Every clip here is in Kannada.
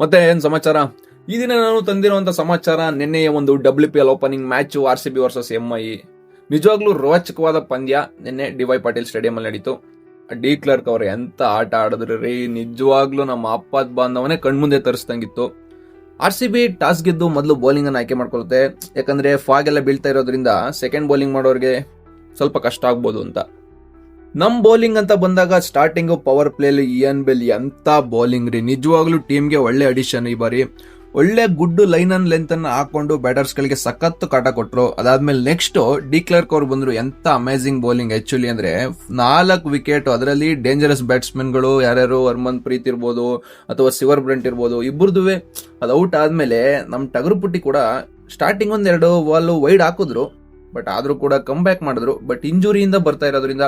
ಮತ್ತೆ ಏನ್ ಸಮಾಚಾರ? ಈ ದಿನ ನಾನು ತಂದಿರುವಂತ ಸಮಾಚಾರ ನಿನ್ನೆಯ ಒಂದು WPL opening match RCB versus MI. ನಿಜವಾಗ್ಲೂ ರೋಚಕವಾದ ಪಂದ್ಯ ನಿನ್ನೆ DY ಪಾಟೀಲ್ ಸ್ಟೇಡಿಯಂ ಅಲ್ಲಿ ನಡೀತು. ಡಿ ಕ್ಲರ್ಕ್ ಅವರು ಎಂತ ಆಟ ಆಡಿದ್ರು ರೀ, ನಿಜವಾಗ್ಲೂ ನಮ್ಮ ಅಪ್ಪದ ಬಾಂಧವನೇ ಕಣ್ಮುಂದೆ ತರಿಸ್ದಂಗಿತ್ತು. RCB ಟಾಸ್ ಗೆದ್ದು ಮೊದಲು ಬೌಲಿಂಗ್ ಅನ್ನು ಆಯ್ಕೆ ಮಾಡ್ಕೊಳುತ್ತೆ. ಯಾಕಂದ್ರೆ ಫಾಗ್ ಎಲ್ಲ ಬೀಳ್ತಾ ಇರೋದ್ರಿಂದ ಸೆಕೆಂಡ್ ಬೌಲಿಂಗ್ ಮಾಡೋರಿಗೆ ಸ್ವಲ್ಪ ಕಷ್ಟ ಆಗ್ಬೋದು ಅಂತ. ನಮ್ ಬೌಲಿಂಗ್ ಅಂತ ಬಂದಾಗ ಸ್ಟಾರ್ಟಿಂಗ್ ಪವರ್ ಪ್ಲೇಲಿ ಇಯಾನ್ ಬೆಲ್ ಎಂತ ಬೌಲಿಂಗ್ ರೀ, ನಿಜವಾಗ್ಲೂ ಟೀಮ್ಗೆ ಒಳ್ಳೆ ಅಡಿಷನ್. ಈ ಬಾರಿ ಒಳ್ಳೆ ಗುಡ್ ಲೈನ್ ಅಂಡ್ ಲೆಂತ್ ಅನ್ನ ಹಾಕೊಂಡು ಬ್ಯಾಟರ್ಸ್ ಗಳಿಗೆ ಸಖತ್ ಕಾಟ ಕೊಟ್ರು. ಅದಾದ್ಮೇಲೆ ನೆಕ್ಸ್ಟ್ ಡಿ ಕ್ಲರ್ಕ್ ಅವ್ರು ಬಂದ್ರು. ಎಂತ ಅಮೇಸಿಂಗ್ ಬೌಲಿಂಗ್ ಆಕ್ಚುಲಿ ಅಂದ್ರೆ 4 ವಿಕೆಟ್, ಅದರಲ್ಲಿ ಡೇಂಜರಸ್ ಬ್ಯಾಟ್ಸ್ಮನ್ ಗಳು ಯಾರ್ಯಾರು ಹರ್ಮನ್ ಪ್ರೀತ್ ಇರ್ಬೋದು ಅಥವಾ ಸಿವರ್ ಬ್ರಂಟ್ ಇರ್ಬೋದು, ಇಬ್ಬರದುವೆ ಅದು ಔಟ್ ಆದ್ಮೇಲೆ ನಮ್ ಟಗರು ಪುಟ್ಟಿ ಕೂಡ ಸ್ಟಾರ್ಟಿಂಗ್ 1-2 ಬಾಲ್ ವೈಡ್ ಹಾಕಿದ್ರು. ಬಟ್ ಆದ್ರೂ ಕೂಡ ಕಮ್ ಬ್ಯಾಕ್ ಮಾಡಿದ್ರು. ಬಟ್ ಇಂಜುರಿಯಿಂದ ಬರ್ತಾ ಇರೋದ್ರಿಂದ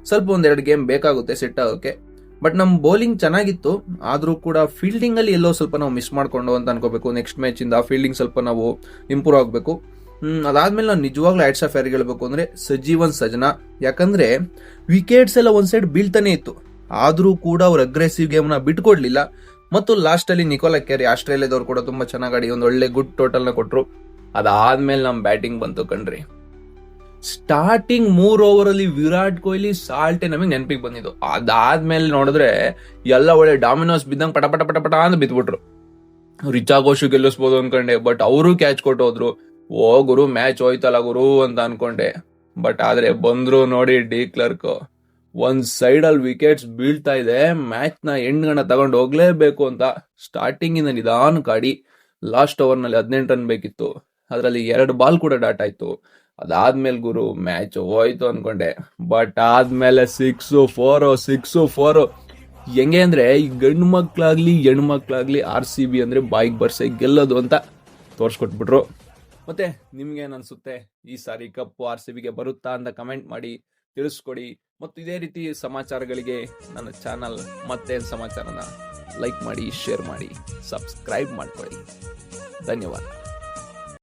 ಸ್ವಲ್ಪ 1-2 ಗೇಮ್ ಬೇಕಾಗುತ್ತೆ ಸೆಟ್ ಆಗೋಕೆ. ಬಟ್ ನಮ್ ಬೌಲಿಂಗ್ ಚೆನ್ನಾಗಿತ್ತು, ಆದ್ರೂ ಕೂಡ ಫೀಲ್ಡಿಂಗ್ ಅಲ್ಲಿ ಎಲ್ಲೋ ಸ್ವಲ್ಪ ನಾವು ಮಿಸ್ ಮಾಡ್ಕೊಂಡು ಅಂತ ಅನ್ಕೋಬೇಕು. ನೆಕ್ಸ್ಟ್ ಮ್ಯಾಚ್ ಇಂದ ಫೀಲ್ಡಿಂಗ್ ಸ್ವಲ್ಪ ನಾವು ಇಂಪ್ರೂವ್ ಆಗಬೇಕು. ಅದಾದ್ಮೇಲೆ ನಾವು ನಿಜವಾಗ್ಲೂ ಹ್ಯಾಟ್ಸ್ ಆಫ್ ಯಾರಿಗೆ ಹೇಳ್ಬೇಕು ಅಂದ್ರೆ ಸಜೀವನ್ ಸಜನಾ. ಯಾಕಂದ್ರೆ ವಿಕೆಟ್ಸ್ ಎಲ್ಲ ಒಂದ್ ಸೈಡ್ ಬೀಳ್ತಾನೆ ಇತ್ತು, ಆದ್ರೂ ಕೂಡ ಅವ್ರ ಅಗ್ರೆಸಿವ್ ಗೇಮ್ ನ ಬಿಟ್ಕೊಡ್ಲಿಲ್ಲ. ಮತ್ತು ಲಾಸ್ಟ್ ಅಲ್ಲಿ ನಿಕೋಲಾ ಕ್ಯಾರಿ ಆಸ್ಟ್ರೇಲಿಯಾದವ್ರು ಕೂಡ ತುಂಬಾ ಚೆನ್ನಾಗಿ ಆಡಿ ಒಂದು ಒಳ್ಳೆ ಗುಡ್ ಟೋಟಲ್ ನ ಕೊಟ್ರು. ಅದಾದ್ಮೇಲೆ ನಮ್ ಬ್ಯಾಟಿಂಗ್ ಬಂತು ಕಣ್ರಿ. ಸ್ಟಾರ್ಟಿಂಗ್ 3 ಓವರ್ ಅಲ್ಲಿ ವಿರಾಟ್ ಕೊಹ್ಲಿ ಸಾಲ್ಟೆ ನಮಗೆ ನೆನಪಿಗೆ ಬಂದಿದ್ದು. ಅದಾದ್ಮೇಲೆ ನೋಡಿದ್ರೆ ಎಲ್ಲ ಒಳ್ಳೆ ಡಾಮಿನೋಸ್ ಬಿದ್ದಂಗೆ ಪಟ ಪಟ ಪಟ ಪಟ ಅಂತ ಬಿದ್ಬಿಟ್ರು. ರಿಚಾ ಘೋಷ್ ಗೆಲ್ಲಿಸ್ಬೋದು ಅನ್ಕೊಂಡೆ, ಬಟ್ ಅವರು ಕ್ಯಾಚ್ ಕೊಟ್ಟು ಹೋದ್ರು. ಓ ಗುರು, ಮ್ಯಾಚ್ ಹೋಯ್ತಲ್ಲ ಗುರು ಅಂತ ಅನ್ಕೊಂಡೆ. ಬಟ್ ಆದ್ರೆ ಬಂದ್ರು ನೋಡಿ ಡಿ ಕ್ಲರ್ಕ್. ಒಂದ್ ಸೈಡ್ ಅಲ್ಲಿ ವಿಕೆಟ್ಸ್ ಬೀಳ್ತಾ ಇದೆ, ಮ್ಯಾಚ್ ನ ಎಂಡ್ಗಣ ತಗೊಂಡು ಹೋಗ್ಲೇಬೇಕು ಅಂತ ಸ್ಟಾರ್ಟಿಂಗ್ ಇಂದ ನಿಧಾನ ಕಾಡಿ ಲಾಸ್ಟ್ ಓವರ್ ನಲ್ಲಿ 18 ರನ್ ಬೇಕಿತ್ತು. ಅದರಲ್ಲಿ 2 ಬಾಲ್ ಕೂಡ ಡಾಟ್ ಆಯ್ತು. ಅದಾದ್ಮೇಲೆ ಗುರು ಮ್ಯಾಚ್ ಹೋಯ್ತು ಅನ್ಕೊಂಡೆ. ಬಟ್ ಆದ್ಮೇಲೆ 6-4 ಹೆಂಗೆ ಅಂದ್ರೆ ಈ ಗಂಡು ಮಕ್ಳಾಗ್ಲಿ ಹೆಣ್ಮಕ್ಳಾಗ್ಲಿ RCB ಅಂದ್ರೆ ಬಾಯಿಗೆ ಬರ್ಸೆ ಗೆಲ್ಲೋದು ಅಂತ ತೋರ್ಸ್ಕೊಟ್ಬಿಟ್ರು. ಮತ್ತೆ ನಿಮ್ಗೆ ಏನ್ ಅನ್ಸುತ್ತೆ, ಈ ಸಾರಿ ಕಪ್ಪು RCBಗೆ ಬರುತ್ತಾ ಅಂತ ಕಮೆಂಟ್ ಮಾಡಿ ತಿಳಿಸ್ಕೊಡಿ. ಮತ್ತು ಇದೇ ರೀತಿ ಸಮಾಚಾರಗಳಿಗೆ ನನ್ನ ಚಾನಲ್ ಮತ್ತೇನ್ ಸಮಾಚಾರನ ಲೈಕ್ ಮಾಡಿ, ಶೇರ್ ಮಾಡಿ, ಸಬ್ಸ್ಕ್ರೈಬ್ ಮಾಡ್ಕೊಳ್ಳಿ. ಧನ್ಯವಾದ.